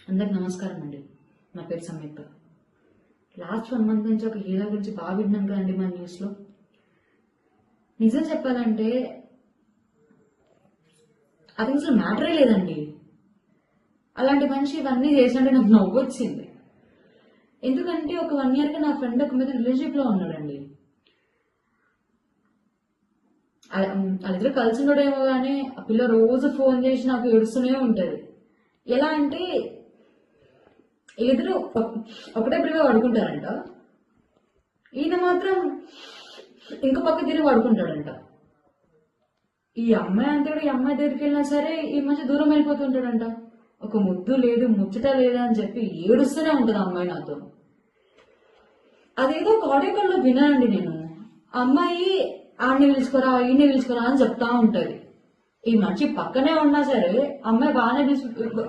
అందరికి నమస్కారం అండి. నా పేరు సంయుక్త. లాస్ట్ 1 month నుంచి ఒక హీరో గురించి బాగా విన్నాను కదండి మన న్యూస్లో. నిజం చెప్పాలంటే అది అసలు మ్యాటరే లేదండి. అలాంటి మనిషి ఇవన్నీ చేసినట్టు నాకు నవ్వు వచ్చింది. ఎందుకంటే ఒక 1 year నా ఫ్రెండ్ ఒక మీద రిలేషన్షిప్ లో ఉన్నాడండి. వాళ్ళిద్దరు కలిసి ఉండడేమో కానీ ఆ పిల్ల రోజు ఫోన్ చేసి నాకు ఏడుస్తూనే ఉంటది. ఎలా అంటే ఎదురు ఒకటే పిల్లగా పడుకుంటారంట, ఈయన మాత్రం ఇంకో పక్క తిరిగి పడుకుంటాడంట. ఈ అమ్మాయి అంతే కూడా ఈ అమ్మాయి దగ్గరికి వెళ్ళినా సరే ఈ మధ్య దూరం వెళ్ళిపోతుంటాడంట. ఒక ముద్దు లేదు ముచ్చట లేదా అని చెప్పి ఏడుస్తూనే ఉంటది అమ్మాయి నాతో. అదేదో ఒక ఆడియో కాల్లో విన్నానండి నేను. ఆ అమ్మాయి ఆడిని పిలుచుకోరా ఈయన్ని పిలుచుకోరా అని చెప్తా ఉంటది. ఈ మనిషి పక్కనే ఉన్నా సరే అమ్మాయి బాగానే